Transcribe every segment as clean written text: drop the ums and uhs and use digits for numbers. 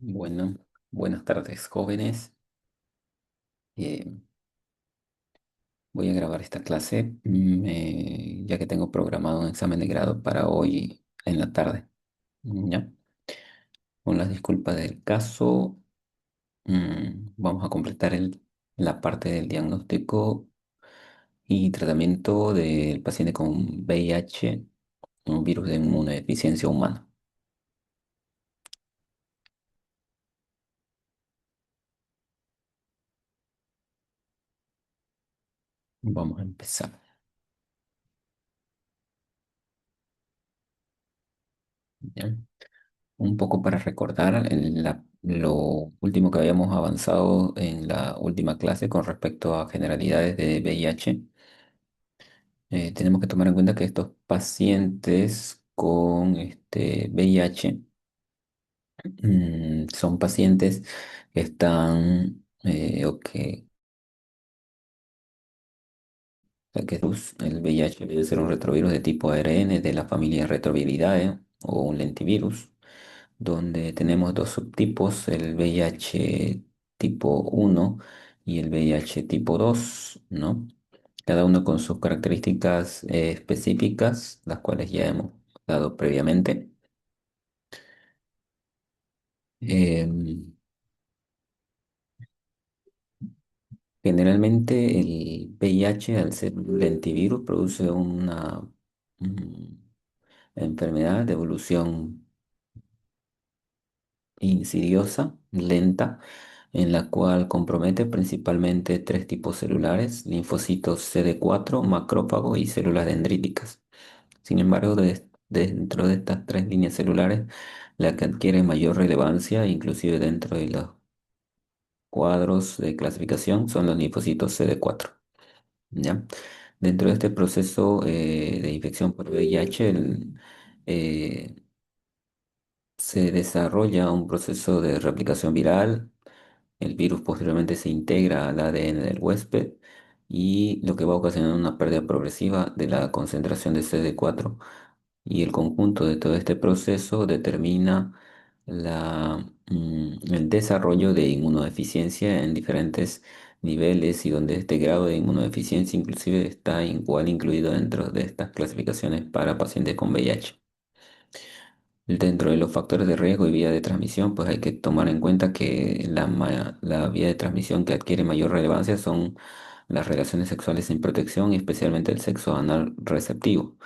Bueno, buenas tardes, jóvenes. Eh, Voy a grabar esta clase ya que tengo programado un examen de grado para hoy en la tarde. ¿Ya? Con las disculpas del caso, vamos a completar la parte del diagnóstico y tratamiento del paciente con VIH, un virus de inmunodeficiencia humana. Vamos a empezar. ¿Ya? Un poco para recordar lo último que habíamos avanzado en la última clase con respecto a generalidades de VIH. Tenemos que tomar en cuenta que estos pacientes con VIH son pacientes que están el VIH debe ser un retrovirus de tipo ARN de la familia Retroviridae o un lentivirus, donde tenemos dos subtipos, el VIH tipo 1 y el VIH tipo 2, ¿no? Cada uno con sus características específicas, las cuales ya hemos dado previamente. Em, Generalmente el VIH, al ser un lentivirus, produce una mm, enfermedad de evolución insidiosa, lenta, en la cual compromete principalmente tres tipos celulares: linfocitos CD4, macrófagos y células dendríticas. Sin embargo, dentro de estas tres líneas celulares, la que adquiere mayor relevancia, inclusive dentro de los cuadros de clasificación, son los linfocitos CD4. ¿Ya? Dentro de este proceso de infección por VIH, eh, se desarrolla un proceso de replicación viral. El virus posteriormente se integra al ADN del huésped y lo que va a ocasionar una pérdida progresiva de la concentración de CD4, y el conjunto de todo este proceso determina el desarrollo de inmunodeficiencia en diferentes niveles, y donde este grado de inmunodeficiencia inclusive está igual incluido dentro de estas clasificaciones para pacientes con VIH. Dentro de los factores de riesgo y vía de transmisión, pues hay que tomar en cuenta que la vía de transmisión que adquiere mayor relevancia son las relaciones sexuales sin protección, y especialmente el sexo anal receptivo.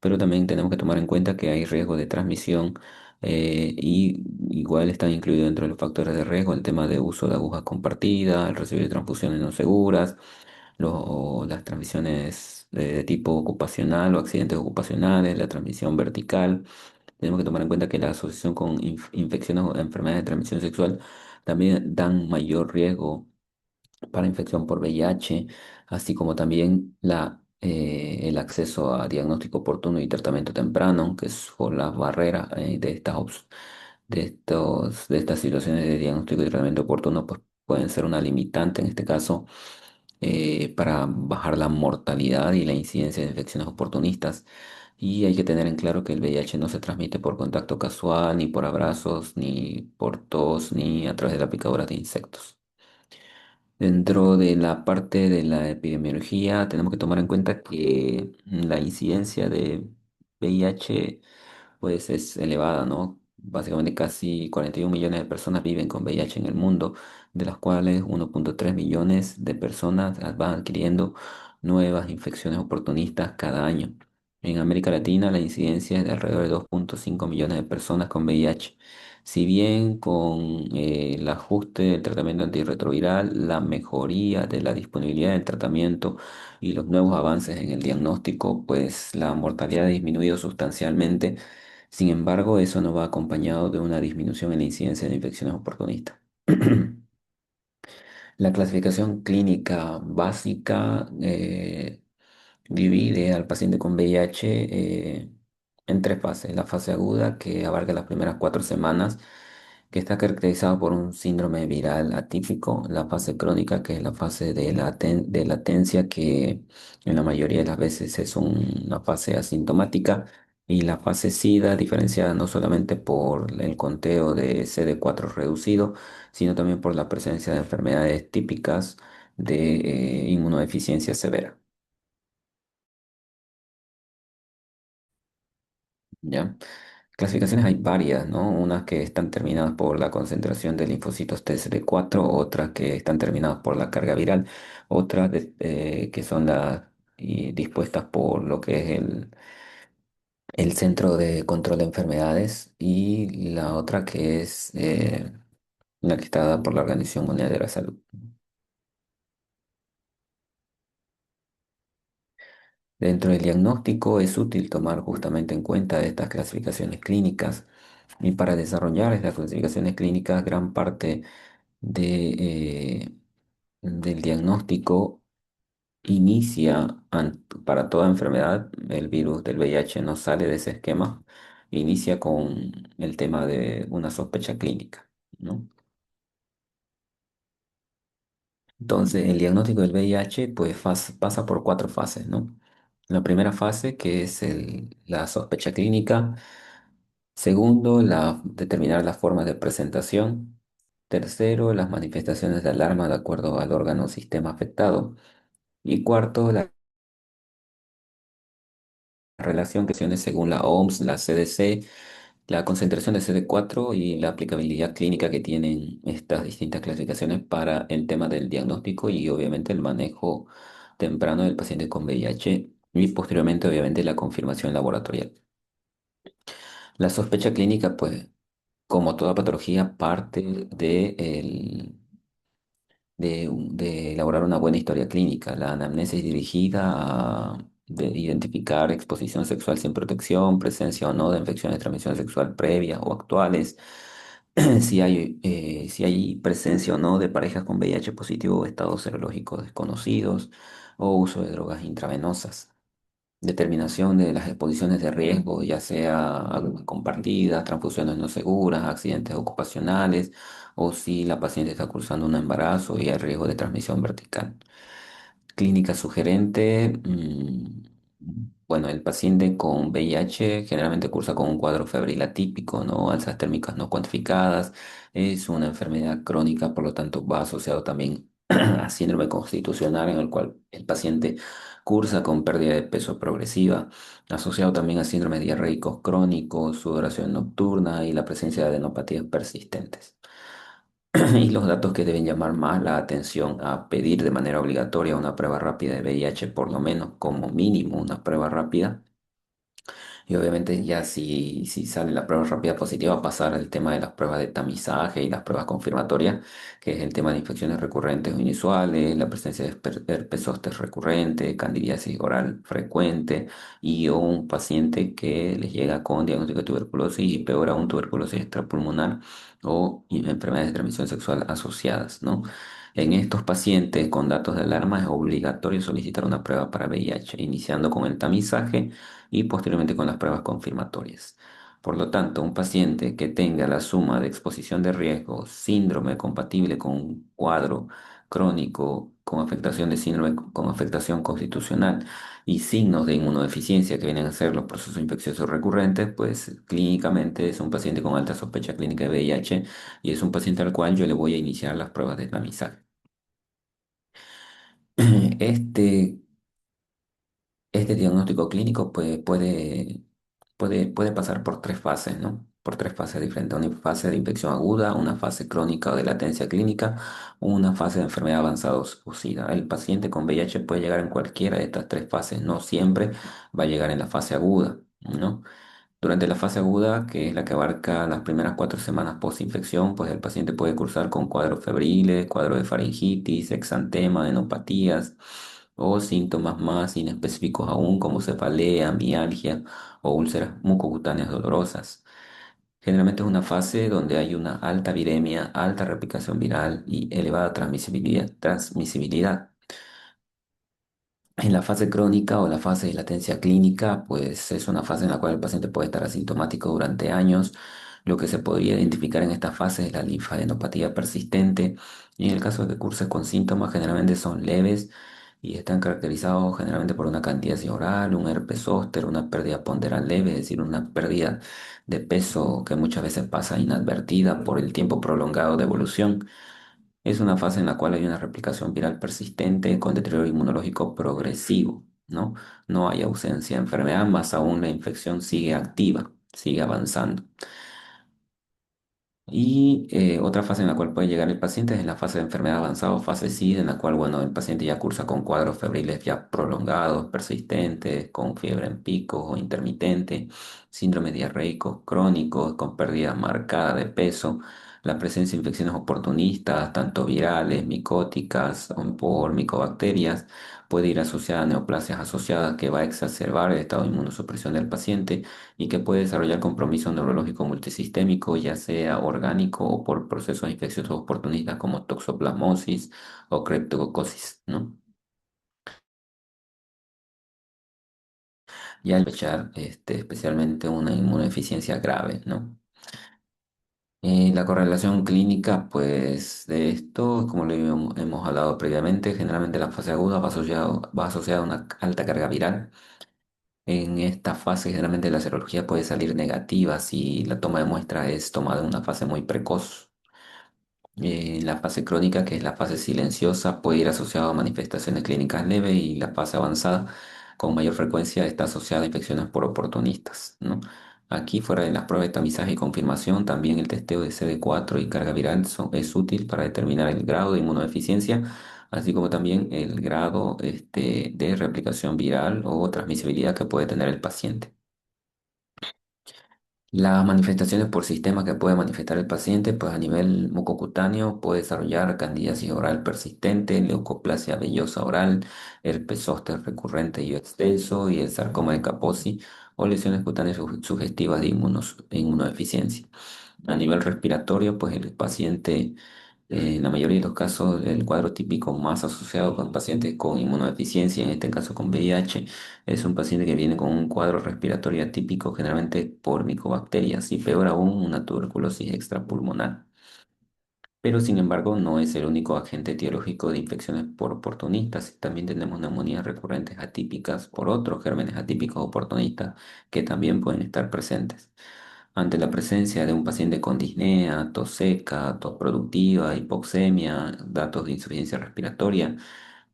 Pero también tenemos que tomar en cuenta que hay riesgo de transmisión, y igual están incluidos dentro de los factores de riesgo el tema de uso de agujas compartidas, el recibir transfusiones no seguras, las transmisiones de tipo ocupacional o accidentes ocupacionales, la transmisión vertical. Tenemos que tomar en cuenta que la asociación con infecciones o enfermedades de transmisión sexual también dan mayor riesgo para infección por VIH, así como también el acceso a diagnóstico oportuno y tratamiento temprano, que es por las barreras de estas situaciones de diagnóstico y tratamiento oportuno, pues pueden ser una limitante en este caso, para bajar la mortalidad y la incidencia de infecciones oportunistas. Y hay que tener en claro que el VIH no se transmite por contacto casual, ni por abrazos, ni por tos, ni a través de la picadura de insectos. Dentro de la parte de la epidemiología, tenemos que tomar en cuenta que la incidencia de VIH pues es elevada, ¿no? Básicamente casi 41 millones de personas viven con VIH en el mundo, de las cuales 1,3 millones de personas van adquiriendo nuevas infecciones oportunistas cada año. En América Latina la incidencia es de alrededor de 2,5 millones de personas con VIH. Si bien con el ajuste del tratamiento antirretroviral, la mejoría de la disponibilidad del tratamiento y los nuevos avances en el diagnóstico, pues la mortalidad ha disminuido sustancialmente. Sin embargo, eso no va acompañado de una disminución en la incidencia de infecciones oportunistas. La clasificación clínica básica divide al paciente con VIH en tres fases. La fase aguda, que abarca las primeras 4 semanas, que está caracterizado por un síndrome viral atípico; la fase crónica, que es la fase de latencia, que en la mayoría de las veces es una fase asintomática; Y la fase SIDA, diferenciada no solamente por el conteo de CD4 reducido, sino también por la presencia de enfermedades típicas de inmunodeficiencia severa. ¿Ya? Clasificaciones hay varias, ¿no? Unas que están terminadas por la concentración de linfocitos TCD4, otras que están terminadas por la carga viral, otras que son las dispuestas por lo que es el Centro de Control de Enfermedades y la otra que es la que está dada por la Organización Mundial de la Salud. Dentro del diagnóstico es útil tomar justamente en cuenta estas clasificaciones clínicas y para desarrollar estas clasificaciones clínicas gran parte del diagnóstico para toda enfermedad, el virus del VIH no sale de ese esquema, inicia con el tema de una sospecha clínica, ¿no? Entonces, el diagnóstico del VIH pues pasa por cuatro fases, ¿no? La primera fase, que es la sospecha clínica. Segundo, determinar las formas de presentación. Tercero, las manifestaciones de alarma de acuerdo al órgano o sistema afectado. Y cuarto, la relación que tiene según la OMS, la CDC, la concentración de CD4 y la aplicabilidad clínica que tienen estas distintas clasificaciones para el tema del diagnóstico y obviamente el manejo temprano del paciente con VIH y posteriormente obviamente la confirmación laboratorial. La sospecha clínica, pues, como toda patología, parte de elaborar una buena historia clínica. La anamnesis dirigida de identificar exposición sexual sin protección, presencia o no de infecciones de transmisión sexual previas o actuales, si hay presencia o no de parejas con VIH positivo o estados serológicos desconocidos o uso de drogas intravenosas. Determinación de las exposiciones de riesgo, ya sea compartidas, transfusiones no seguras, accidentes ocupacionales o si la paciente está cursando un embarazo y hay riesgo de transmisión vertical. Clínica sugerente, bueno, el paciente con VIH generalmente cursa con un cuadro febril atípico, ¿no? Alzas térmicas no cuantificadas, es una enfermedad crónica, por lo tanto va asociado también a síndrome constitucional en el cual el paciente cursa con pérdida de peso progresiva, asociado también a síndromes diarreicos crónicos, sudoración nocturna y la presencia de adenopatías persistentes. Y los datos que deben llamar más la atención a pedir de manera obligatoria una prueba rápida de VIH, por lo menos como mínimo una prueba rápida. Y obviamente ya si sale la prueba rápida positiva, pasar al tema de las pruebas de tamizaje y las pruebas confirmatorias, que es el tema de infecciones recurrentes o inusuales, la presencia de herpes zóster recurrente, candidiasis oral frecuente y o un paciente que les llega con diagnóstico de tuberculosis y peor aún tuberculosis extrapulmonar o enfermedades de transmisión sexual asociadas, ¿no? En estos pacientes con datos de alarma es obligatorio solicitar una prueba para VIH, iniciando con el tamizaje y posteriormente con las pruebas confirmatorias. Por lo tanto, un paciente que tenga la suma de exposición de riesgo, síndrome compatible con un cuadro crónico con afectación de síndrome con afectación constitucional y signos de inmunodeficiencia que vienen a ser los procesos infecciosos recurrentes, pues clínicamente es un paciente con alta sospecha clínica de VIH y es un paciente al cual yo le voy a iniciar las pruebas de tamizaje. Este Este diagnóstico clínico puede pasar por tres fases, ¿no? Por tres fases diferentes. Una fase de infección aguda, una fase crónica o de latencia clínica, una fase de enfermedad avanzada o SIDA. El paciente con VIH puede llegar en cualquiera de estas tres fases, no siempre va a llegar en la fase aguda, ¿no? Durante la fase aguda, que es la que abarca las primeras 4 semanas post-infección, pues el paciente puede cursar con cuadros febriles, cuadros de faringitis, exantema, enopatías o síntomas más inespecíficos aún como cefalea, mialgia o úlceras mucocutáneas dolorosas. Generalmente es una fase donde hay una alta viremia, alta replicación viral y elevada transmisibilidad. En la fase crónica o la fase de latencia clínica, pues es una fase en la cual el paciente puede estar asintomático durante años. Lo que se podría identificar en esta fase es la linfadenopatía persistente. Y en el caso de que curse con síntomas, generalmente son leves y están caracterizados generalmente por una candidiasis oral, un herpes zóster, una pérdida ponderal leve, es decir, una pérdida de peso que muchas veces pasa inadvertida por el tiempo prolongado de evolución. Es una fase en la cual hay una replicación viral persistente con deterioro inmunológico progresivo, ¿no? No hay ausencia de enfermedad, más aún la infección sigue activa, sigue avanzando. Y otra fase en la cual puede llegar el paciente es la fase de enfermedad avanzada o fase SID, en la cual, bueno, el paciente ya cursa con cuadros febriles ya prolongados, persistentes, con fiebre en picos o intermitente, síndrome diarreico crónico, con pérdida marcada de peso, la presencia de infecciones oportunistas, tanto virales, micóticas o por micobacterias, puede ir asociada a neoplasias asociadas que va a exacerbar el estado de inmunosupresión del paciente y que puede desarrollar compromiso neurológico multisistémico, ya sea orgánico o por procesos infecciosos oportunistas como toxoplasmosis o creptococcus, ¿no? Y al sospechar especialmente una inmunodeficiencia grave, ¿no? La correlación clínica, pues, de esto, como lo hemos hablado previamente, generalmente la fase aguda va asociada a una alta carga viral. En esta fase, generalmente la serología puede salir negativa si la toma de muestra es tomada en una fase muy precoz. La fase crónica, que es la fase silenciosa, puede ir asociada a manifestaciones clínicas leves y la fase avanzada, con mayor frecuencia, está asociada a infecciones por oportunistas, ¿no? Aquí, fuera de las pruebas de tamizaje y confirmación, también el testeo de CD4 y carga viral es útil para determinar el grado de inmunodeficiencia, así como también el grado de replicación viral o transmisibilidad que puede tener el paciente. Las manifestaciones por sistema que puede manifestar el paciente, pues a nivel mucocutáneo puede desarrollar candidiasis oral persistente, leucoplasia vellosa oral, herpes zóster recurrente y extenso y el sarcoma de Kaposi o lesiones cutáneas sugestivas de inmunodeficiencia. A nivel respiratorio, pues el paciente, en la mayoría de los casos, el cuadro típico más asociado con pacientes con inmunodeficiencia, en este caso con VIH, es un paciente que viene con un cuadro respiratorio atípico, generalmente por micobacterias y peor aún una tuberculosis extrapulmonar. Pero sin embargo, no es el único agente etiológico de infecciones por oportunistas. También tenemos neumonías recurrentes atípicas por otros gérmenes atípicos oportunistas que también pueden estar presentes. Ante la presencia de un paciente con disnea, tos seca, tos productiva, hipoxemia, datos de insuficiencia respiratoria,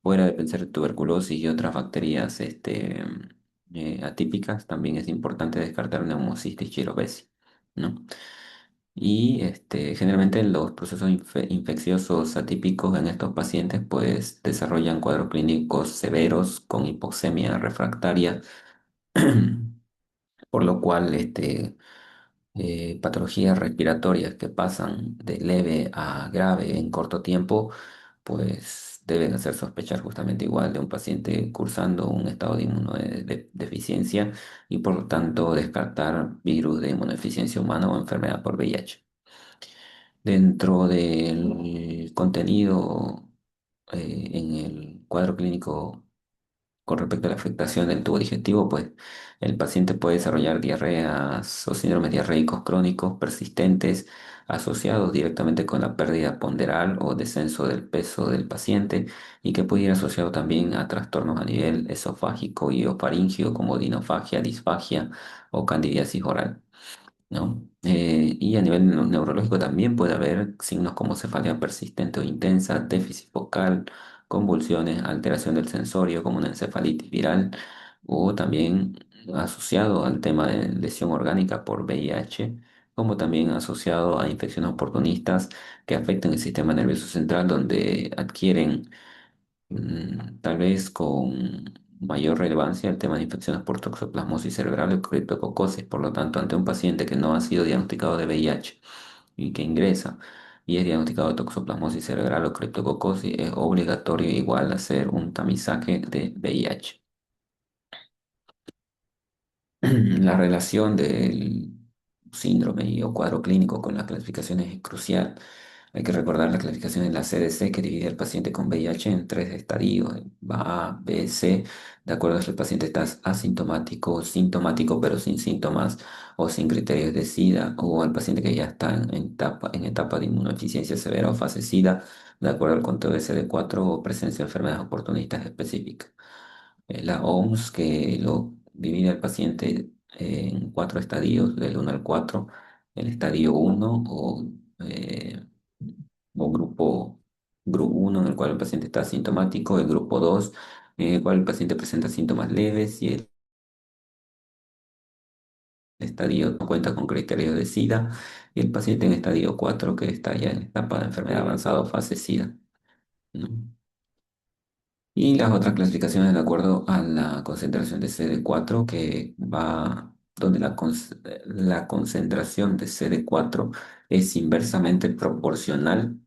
fuera de pensar tuberculosis y otras bacterias atípicas, también es importante descartar neumocistis chilobesis, ¿no? Y generalmente los procesos infecciosos atípicos en estos pacientes pues desarrollan cuadros clínicos severos con hipoxemia refractaria, por lo cual patologías respiratorias que pasan de leve a grave en corto tiempo pues deben hacer sospechar justamente igual de un paciente cursando un estado de inmunodeficiencia y por lo tanto descartar virus de inmunodeficiencia humana o enfermedad por VIH. Dentro del contenido en el cuadro clínico con respecto a la afectación del tubo digestivo, pues el paciente puede desarrollar diarreas o síndromes diarreicos crónicos persistentes asociados directamente con la pérdida ponderal o descenso del peso del paciente y que puede ir asociado también a trastornos a nivel esofágico y ofaríngeo como dinofagia, disfagia o candidiasis oral, ¿no? Y a nivel neurológico también puede haber signos como cefalea persistente o intensa, déficit focal, convulsiones, alteración del sensorio como una encefalitis viral o también asociado al tema de lesión orgánica por VIH, como también asociado a infecciones oportunistas que afectan el sistema nervioso central donde adquieren tal vez con mayor relevancia el tema de infecciones por toxoplasmosis cerebral o criptococosis. Por lo tanto, ante un paciente que no ha sido diagnosticado de VIH y que ingresa y es diagnosticado de toxoplasmosis cerebral o criptococosis, es obligatorio igual hacer un tamizaje de VIH. La relación del síndrome y o cuadro clínico con las clasificaciones es crucial. Hay que recordar la clasificación de la CDC que divide al paciente con VIH en tres estadios, A, B, C, de acuerdo a si el paciente está asintomático, sintomático pero sin síntomas o sin criterios de SIDA, o al paciente que ya está en etapa de inmunodeficiencia severa o fase SIDA, de acuerdo al conteo de CD4 o presencia de enfermedades oportunistas específicas. La OMS que lo divide al paciente en cuatro estadios, del 1 al 4, el estadio uno eh, o grupo 1 en el cual el paciente está asintomático, el grupo 2 en el cual el paciente presenta síntomas leves y el estadio no cuenta con criterios de SIDA, y el paciente en estadio 4 que está ya en etapa de enfermedad avanzada o fase SIDA, ¿no? Y las otras clasificaciones de acuerdo a la concentración de CD4 que va, donde la concentración de CD4 es inversamente proporcional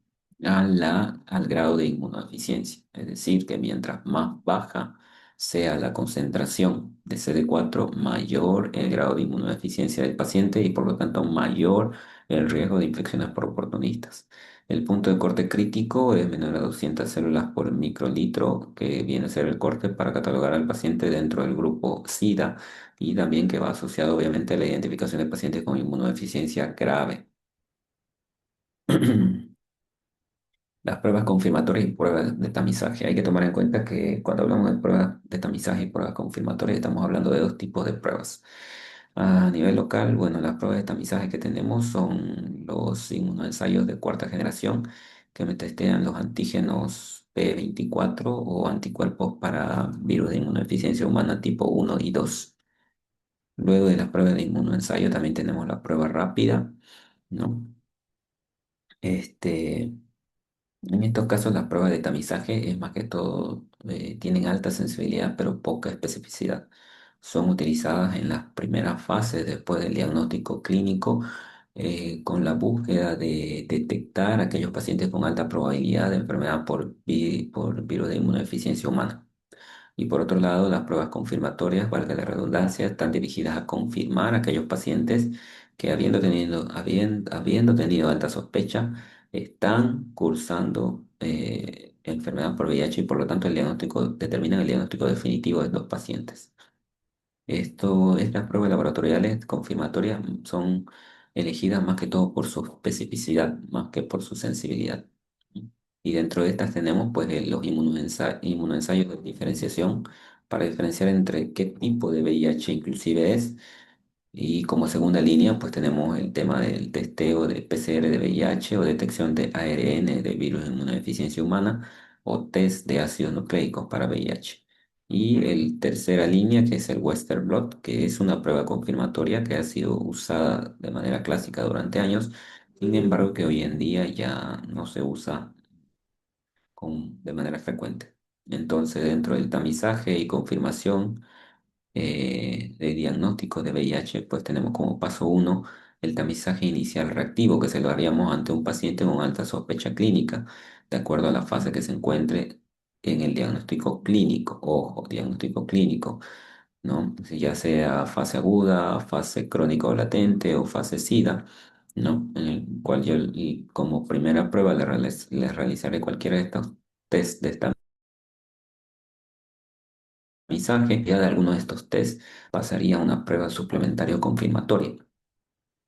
al grado de inmunodeficiencia. Es decir, que mientras más baja sea la concentración de CD4, mayor el grado de inmunodeficiencia del paciente y por lo tanto mayor el riesgo de infecciones por oportunistas. El punto de corte crítico es menor a 200 células por microlitro, que viene a ser el corte para catalogar al paciente dentro del grupo SIDA y también que va asociado obviamente a la identificación de pacientes con inmunodeficiencia grave. Las pruebas confirmatorias y pruebas de tamizaje. Hay que tomar en cuenta que cuando hablamos de pruebas de tamizaje y pruebas confirmatorias estamos hablando de dos tipos de pruebas. A nivel local, bueno, las pruebas de tamizaje que tenemos son los inmunoensayos de cuarta generación que me testean los antígenos P24 o anticuerpos para virus de inmunodeficiencia humana tipo 1 y 2. Luego de las pruebas de inmunoensayo también tenemos la prueba rápida, ¿no? Este, en estos casos las pruebas de tamizaje es más que todo, tienen alta sensibilidad pero poca especificidad. Son utilizadas en las primeras fases después del diagnóstico clínico con la búsqueda de detectar aquellos pacientes con alta probabilidad de enfermedad por virus de inmunodeficiencia humana. Y por otro lado, las pruebas confirmatorias, valga la redundancia, están dirigidas a confirmar a aquellos pacientes que habiendo tenido alta sospecha, están cursando enfermedad por VIH y por lo tanto determinan el diagnóstico definitivo de estos pacientes. Estas pruebas laboratoriales confirmatorias son elegidas más que todo por su especificidad, más que por su sensibilidad. Y dentro de estas tenemos pues los inmunoensayos de diferenciación para diferenciar entre qué tipo de VIH inclusive es. Y como segunda línea, pues tenemos el tema del testeo de PCR de VIH o detección de ARN de virus de inmunodeficiencia humana o test de ácidos nucleicos para VIH. Y el tercera línea, que es el Western blot, que es una prueba confirmatoria que ha sido usada de manera clásica durante años, sin embargo que hoy en día ya no se usa de manera frecuente. Entonces, dentro del tamizaje y confirmación, de diagnóstico de VIH, pues tenemos como paso uno el tamizaje inicial reactivo que se lo haríamos ante un paciente con alta sospecha clínica, de acuerdo a la fase que se encuentre en el diagnóstico clínico, ojo, diagnóstico clínico, ¿no? Si ya sea fase aguda, fase crónica o latente o fase SIDA, ¿no? En el cual yo y como primera prueba le realizaré cualquiera de estos test de tamizaje. Ya de alguno de estos test pasaría a una prueba suplementaria o confirmatoria,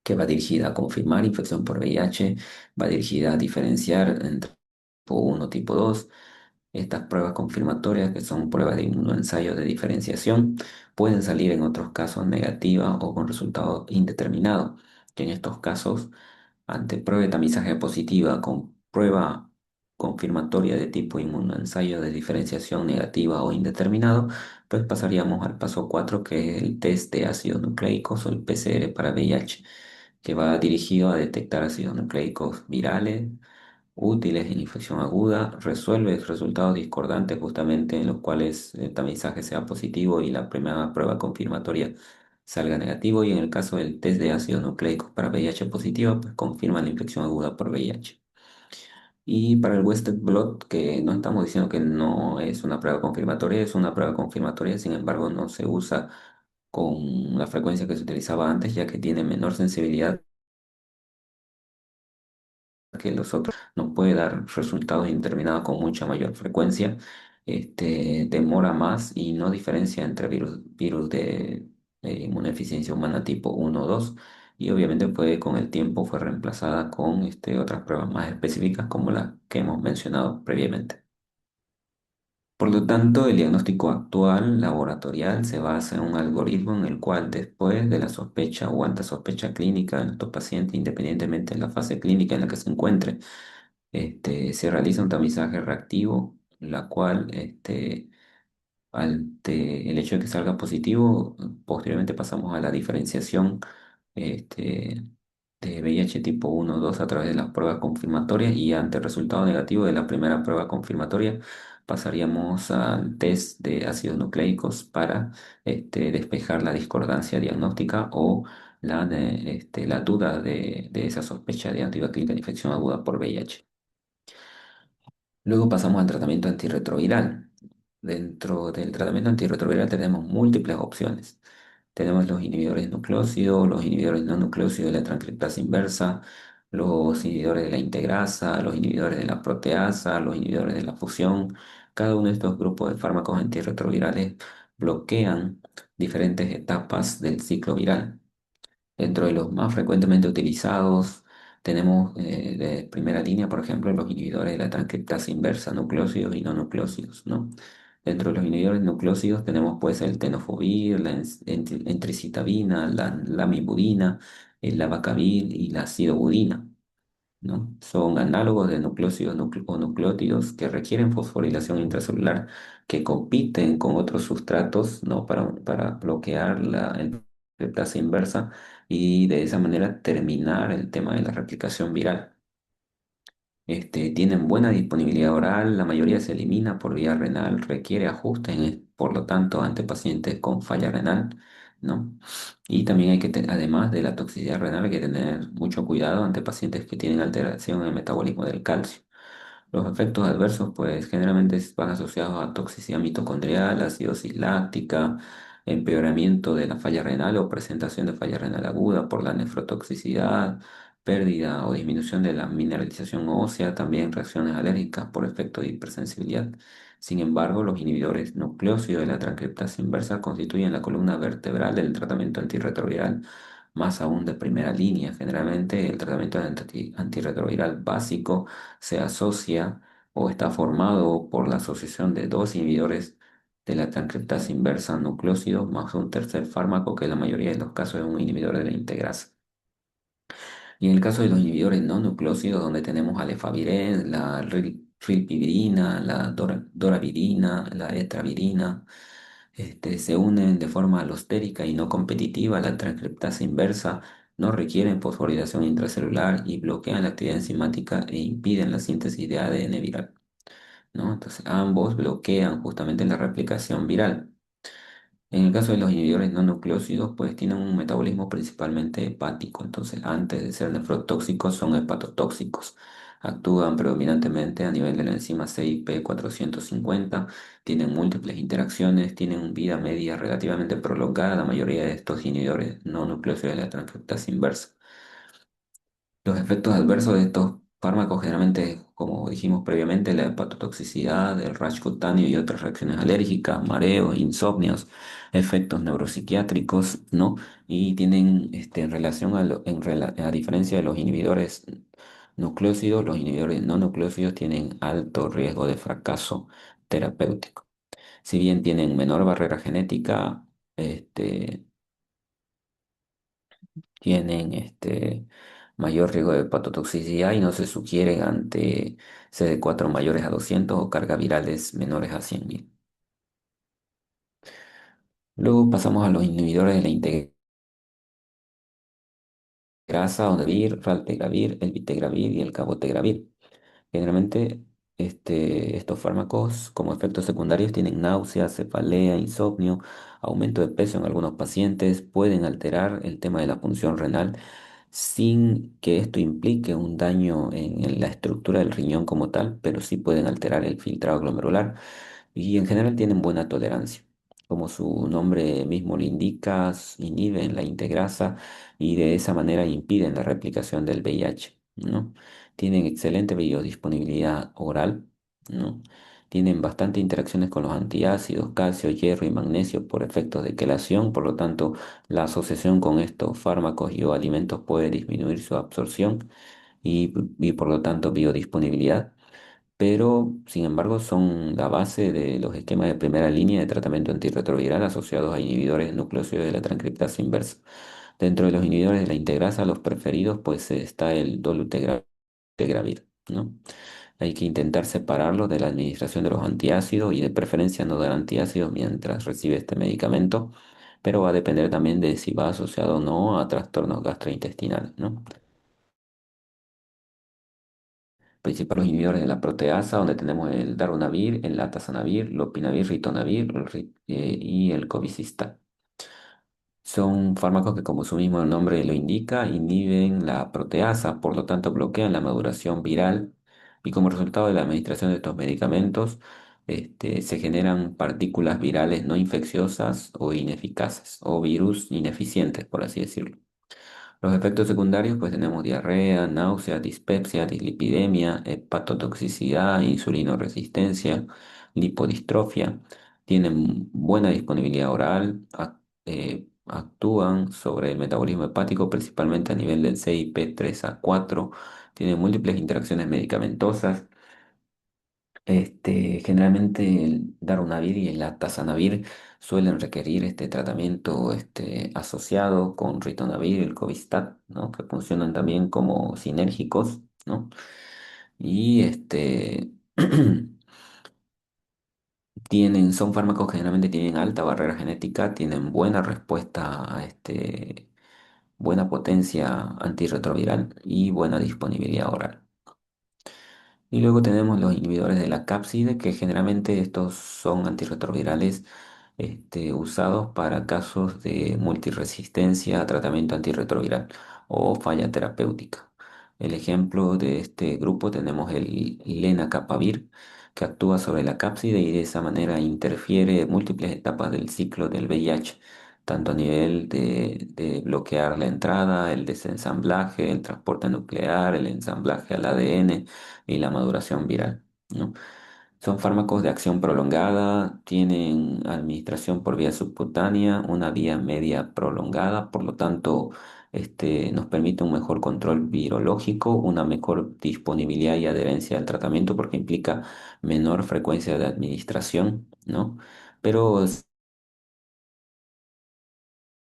que va dirigida a confirmar infección por VIH, va dirigida a diferenciar entre tipo 1 tipo 2. Estas pruebas confirmatorias, que son pruebas de inmunoensayo de diferenciación, pueden salir en otros casos negativas o con resultado indeterminado, que en estos casos, ante prueba de tamizaje positiva con prueba confirmatoria de tipo inmunoensayo de diferenciación negativa o indeterminado, pues pasaríamos al paso 4 que es el test de ácidos nucleicos o el PCR para VIH, que va dirigido a detectar ácidos nucleicos virales útiles en infección aguda, resuelve resultados discordantes justamente en los cuales el tamizaje sea positivo y la primera prueba confirmatoria salga negativo, y en el caso del test de ácidos nucleicos para VIH positivo, pues confirma la infección aguda por VIH. Y para el Western blot, que no estamos diciendo que no es una prueba confirmatoria, es una prueba confirmatoria, sin embargo no se usa con la frecuencia que se utilizaba antes, ya que tiene menor sensibilidad que los otros nos puede dar resultados indeterminados con mucha mayor frecuencia, demora más y no diferencia entre virus de inmunodeficiencia humana tipo 1 o 2 y obviamente con el tiempo fue reemplazada con otras pruebas más específicas como las que hemos mencionado previamente. Por lo tanto, el diagnóstico actual laboratorial se basa en un algoritmo en el cual después de la sospecha o ante sospecha clínica de nuestro paciente, independientemente de la fase clínica en la que se encuentre, se realiza un tamizaje reactivo, la cual, ante el hecho de que salga positivo, posteriormente pasamos a la diferenciación este, de VIH tipo 1 o 2 a través de las pruebas confirmatorias y ante el resultado negativo de la primera prueba confirmatoria pasaríamos al test de ácidos nucleicos para despejar la discordancia diagnóstica o la duda de esa sospecha de actividad clínica de infección aguda por VIH. Luego pasamos al tratamiento antirretroviral. Dentro del tratamiento antirretroviral tenemos múltiples opciones. Tenemos los inhibidores nucleócidos, los inhibidores no nucleócidos de la transcriptasa inversa, los inhibidores de la integrasa, los inhibidores de la proteasa, los inhibidores de la fusión. Cada uno de estos grupos de fármacos antirretrovirales bloquean diferentes etapas del ciclo viral. Dentro de los más frecuentemente utilizados tenemos de primera línea, por ejemplo, los inhibidores de la transcriptasa inversa, nucleósidos y no nucleósidos, ¿no? Dentro de los inhibidores nucleósidos tenemos pues el tenofovir, la entricitabina, la lamivudina, el abacavir y la acidobudina, ¿no? Son análogos de nucleósidos o nucleótidos que requieren fosforilación intracelular, que compiten con otros sustratos, ¿no? para bloquear la reemplazo inversa y de esa manera terminar el tema de la replicación viral. Tienen buena disponibilidad oral, la mayoría se elimina por vía renal, requiere ajustes, por lo tanto, ante pacientes con falla renal, ¿no? Y también además de la toxicidad renal, hay que tener mucho cuidado ante pacientes que tienen alteración en el metabolismo del calcio. Los efectos adversos, pues generalmente van asociados a toxicidad mitocondrial, acidosis láctica, empeoramiento de la falla renal o presentación de falla renal aguda por la nefrotoxicidad, pérdida o disminución de la mineralización ósea, también reacciones alérgicas por efecto de hipersensibilidad. Sin embargo, los inhibidores nucleócidos de la transcriptasa inversa constituyen la columna vertebral del tratamiento antirretroviral, más aún de primera línea. Generalmente, el tratamiento antirretroviral básico se asocia o está formado por la asociación de dos inhibidores de la transcriptasa inversa nucleócidos más un tercer fármaco que en la mayoría de los casos es un inhibidor de la integrasa. Y en el caso de los inhibidores no nucleócidos, donde tenemos alefaviren, la rilpivirina, la doravirina, la etravirina, se unen de forma alostérica y no competitiva a la transcriptasa inversa, no requieren fosforilación intracelular y bloquean la actividad enzimática e impiden la síntesis de ADN viral, ¿no? Entonces, ambos bloquean justamente la replicación viral. En el caso de los inhibidores no nucleócidos, pues tienen un metabolismo principalmente hepático, entonces antes de ser nefrotóxicos son hepatotóxicos. Actúan predominantemente a nivel de la enzima CYP450, tienen múltiples interacciones, tienen una vida media relativamente prolongada, la mayoría de estos inhibidores no nucleócidos de la transcriptasa inversa. Los efectos adversos de estos fármacos generalmente, como dijimos previamente, la hepatotoxicidad, el rash cutáneo y otras reacciones alérgicas, mareos, insomnios, efectos neuropsiquiátricos, ¿no? Y tienen en relación a diferencia de los inhibidores nucleócidos, los inhibidores no nucleócidos tienen alto riesgo de fracaso terapéutico. Si bien tienen menor barrera genética, este, tienen mayor riesgo de hepatotoxicidad y no se sugieren ante CD4 mayores a 200 o cargas virales menores a 100.000. Luego pasamos a los inhibidores de la integrasa, donde vir, raltegravir, el vitegravir y el cabotegravir. Generalmente estos fármacos como efectos secundarios tienen náuseas, cefalea, insomnio, aumento de peso en algunos pacientes, pueden alterar el tema de la función renal sin que esto implique un daño en la estructura del riñón como tal, pero sí pueden alterar el filtrado glomerular y en general tienen buena tolerancia. Como su nombre mismo lo indica, inhiben la integrasa y de esa manera impiden la replicación del VIH. ¿no? Tienen excelente biodisponibilidad oral, ¿no? Tienen bastante interacciones con los antiácidos, calcio, hierro y magnesio por efectos de quelación, por lo tanto, la asociación con estos fármacos y o alimentos puede disminuir su absorción y por lo tanto biodisponibilidad, pero sin embargo son la base de los esquemas de primera línea de tratamiento antirretroviral asociados a inhibidores de nucleósidos de la transcriptasa inversa. Dentro de los inhibidores de la integrasa, los preferidos, pues está el dolutegravir, ¿no? Hay que intentar separarlo de la administración de los antiácidos y de preferencia no dar antiácidos mientras recibe este medicamento, pero va a depender también de si va asociado o no a trastornos gastrointestinales, ¿no? Principales inhibidores de la proteasa, donde tenemos el darunavir, el latasanavir, lopinavir, ritonavir y el cobicistat. Son fármacos que, como su mismo nombre lo indica, inhiben la proteasa, por lo tanto bloquean la maduración viral y como resultado de la administración de estos medicamentos, se generan partículas virales no infecciosas o ineficaces o virus ineficientes, por así decirlo. Los efectos secundarios, pues tenemos diarrea, náusea, dispepsia, dislipidemia, hepatotoxicidad, insulinoresistencia, lipodistrofia. Tienen buena disponibilidad oral, actúan sobre el metabolismo hepático, principalmente a nivel del CYP3A4. Tienen múltiples interacciones medicamentosas. Generalmente el darunavir y el latasanavir suelen requerir este tratamiento asociado con ritonavir y el covistat, ¿no? Que funcionan también como sinérgicos, ¿no? Y son fármacos que generalmente tienen alta barrera genética, tienen buena respuesta a buena potencia antirretroviral y buena disponibilidad oral. Y luego tenemos los inhibidores de la cápside, que generalmente estos son antirretrovirales usados para casos de multiresistencia a tratamiento antirretroviral o falla terapéutica. El ejemplo de este grupo tenemos el lenacapavir, que actúa sobre la cápside y de esa manera interfiere en múltiples etapas del ciclo del VIH, tanto a nivel de bloquear la entrada, el desensamblaje, el transporte nuclear, el ensamblaje al ADN y la maduración viral, ¿no? Son fármacos de acción prolongada, tienen administración por vía subcutánea, una vía media prolongada, por lo tanto, nos permite un mejor control virológico, una mejor disponibilidad y adherencia al tratamiento porque implica menor frecuencia de administración, ¿no? Pero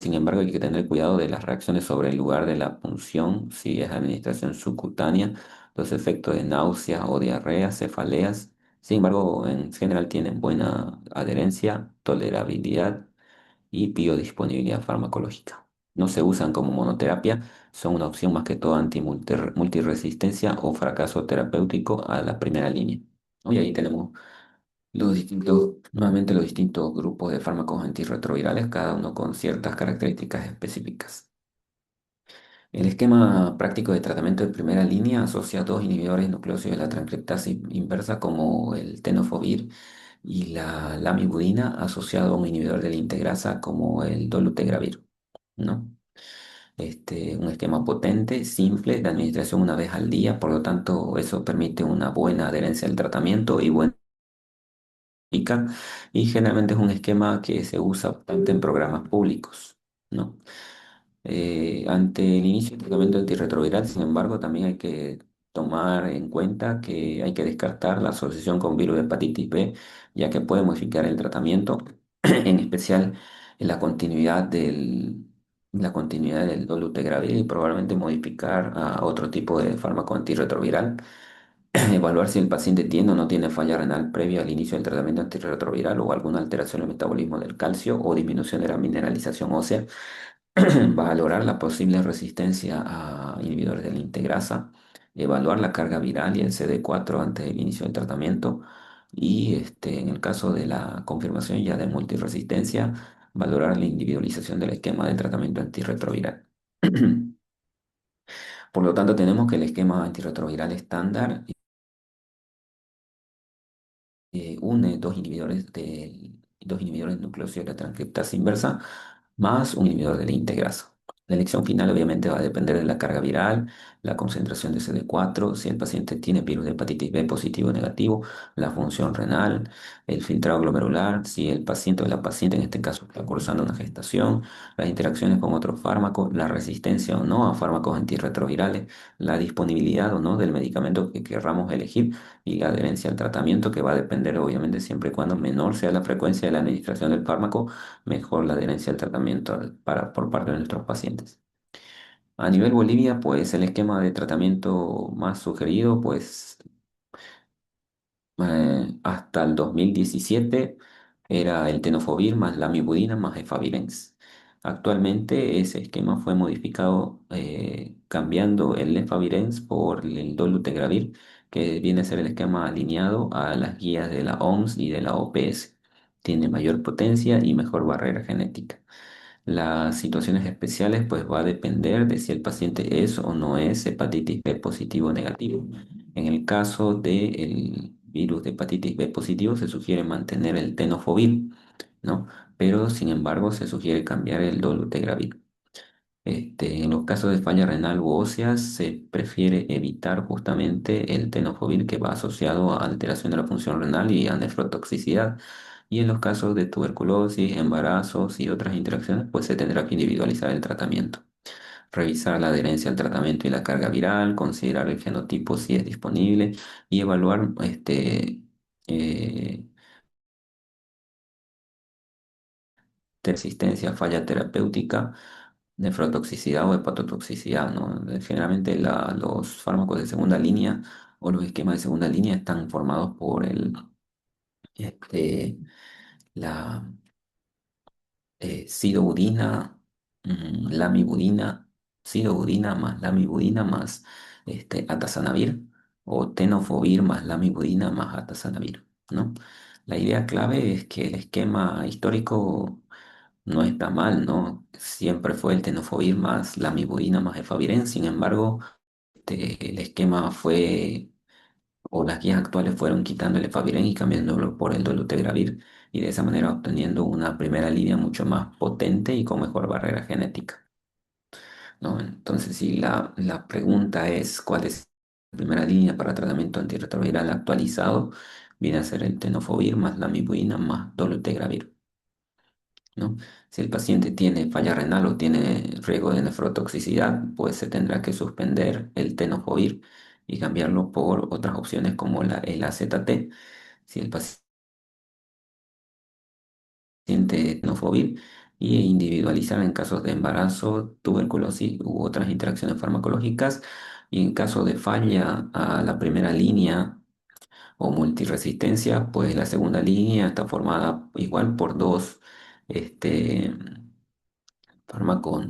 sin embargo, hay que tener cuidado de las reacciones sobre el lugar de la punción, si es administración subcutánea, los efectos de náusea o diarrea, cefaleas. Sin embargo, en general tienen buena adherencia, tolerabilidad y biodisponibilidad farmacológica. No se usan como monoterapia, son una opción más que todo multiresistencia o fracaso terapéutico a la primera línea. Y ahí tenemos nuevamente los distintos grupos de fármacos antirretrovirales, cada uno con ciertas características específicas. El esquema práctico de tratamiento de primera línea asocia dos inhibidores nucleósidos de la transcriptasa inversa como el tenofovir y la lamivudina asociado a un inhibidor de la integrasa como el dolutegravir, ¿no? Un esquema potente, simple, de administración una vez al día, por lo tanto eso permite una buena adherencia al tratamiento y buena ICA, y generalmente es un esquema que se usa bastante en programas públicos, ¿no? Ante el inicio del tratamiento antirretroviral, sin embargo, también hay que tomar en cuenta que hay que descartar la asociación con virus de hepatitis B, ya que puede modificar el tratamiento, en especial en la continuidad del dolutegravir y probablemente modificar a otro tipo de fármaco antirretroviral. Evaluar si el paciente tiene o no tiene falla renal previa al inicio del tratamiento antirretroviral o alguna alteración en el metabolismo del calcio o disminución de la mineralización ósea. Valorar la posible resistencia a inhibidores de la integrasa. Evaluar la carga viral y el CD4 antes del inicio del tratamiento. Y en el caso de la confirmación ya de multiresistencia, valorar la individualización del esquema de tratamiento antirretroviral. Por lo tanto, tenemos que el esquema antirretroviral estándar une dos inhibidores nucleósidos de la transcriptasa inversa más un inhibidor de la integrasa. La elección final obviamente va a depender de la carga viral, la concentración de CD4, si el paciente tiene virus de hepatitis B positivo o negativo, la función renal, el filtrado glomerular, si el paciente o la paciente en este caso está cursando una gestación, las interacciones con otros fármacos, la resistencia o no a fármacos antirretrovirales, la disponibilidad o no del medicamento que querramos elegir y la adherencia al tratamiento que va a depender obviamente siempre y cuando menor sea la frecuencia de la administración del fármaco, mejor la adherencia al tratamiento por parte de nuestros pacientes. A nivel Bolivia, pues el esquema de tratamiento más sugerido, pues hasta el 2017 era el tenofovir más lamivudina más efavirenz. Actualmente ese esquema fue modificado cambiando el efavirenz por el dolutegravir, que viene a ser el esquema alineado a las guías de la OMS y de la OPS. Tiene mayor potencia y mejor barrera genética. Las situaciones especiales pues va a depender de si el paciente es o no es hepatitis B positivo o negativo. En el caso del virus de hepatitis B positivo se sugiere mantener el tenofovir, ¿no? Pero sin embargo se sugiere cambiar el dolutegravir. En los casos de falla renal u ósea se prefiere evitar justamente el tenofovir que va asociado a alteración de la función renal y a nefrotoxicidad. Y en los casos de tuberculosis, embarazos y otras interacciones, pues se tendrá que individualizar el tratamiento. Revisar la adherencia al tratamiento y la carga viral, considerar el fenotipo si es disponible y evaluar eh, resistencia, falla terapéutica, nefrotoxicidad o hepatotoxicidad, ¿no? Generalmente los fármacos de segunda línea o los esquemas de segunda línea están formados por este, la sidobudina, lamivudina, sidobudina más lamivudina más atazanavir o tenofovir más lamivudina más atazanavir, ¿no? La idea clave es que el esquema histórico no está mal, ¿no? Siempre fue el tenofovir más lamivudina más efavirenz, sin embargo, el esquema fue o las guías actuales fueron quitando el efavirenz y cambiándolo por el dolutegravir y de esa manera obteniendo una primera línea mucho más potente y con mejor barrera genética, ¿no? Entonces, si la pregunta es cuál es la primera línea para tratamiento antirretroviral actualizado, viene a ser el tenofovir más lamivudina más dolutegravir, ¿no? Si el paciente tiene falla renal o tiene riesgo de nefrotoxicidad, pues se tendrá que suspender el tenofovir y cambiarlo por otras opciones como el AZT. Si el paciente tenofovir y individualizar en casos de embarazo, tuberculosis u otras interacciones farmacológicas. Y en caso de falla a la primera línea o multiresistencia, pues la segunda línea está formada igual por dos este, fármacos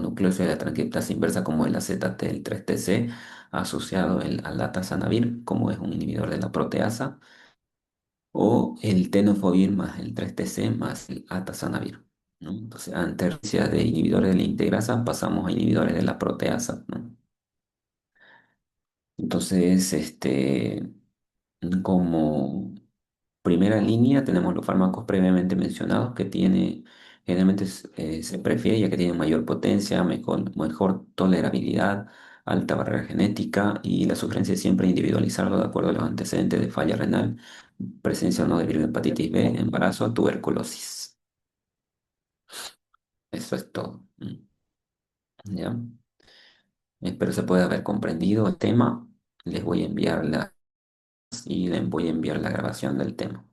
nucleósidos de la transcriptasa inversa como el AZT, el 3TC, asociado al atazanavir, como es un inhibidor de la proteasa, o el tenofovir más el 3TC más el atazanavir, ¿no? Entonces, ante ausencia de inhibidores de la integrasa, pasamos a inhibidores de la proteasa, ¿no? Entonces, como primera línea tenemos los fármacos previamente mencionados que generalmente se prefiere ya que tienen mayor potencia, mejor tolerabilidad, alta barrera genética y la sugerencia es siempre individualizarlo de acuerdo a los antecedentes de falla renal, presencia o no de virus de hepatitis B, embarazo, tuberculosis. Eso es todo. ¿Ya? Espero se pueda haber comprendido el tema. Les voy a enviar les voy a enviar la grabación del tema.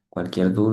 Cualquier duda.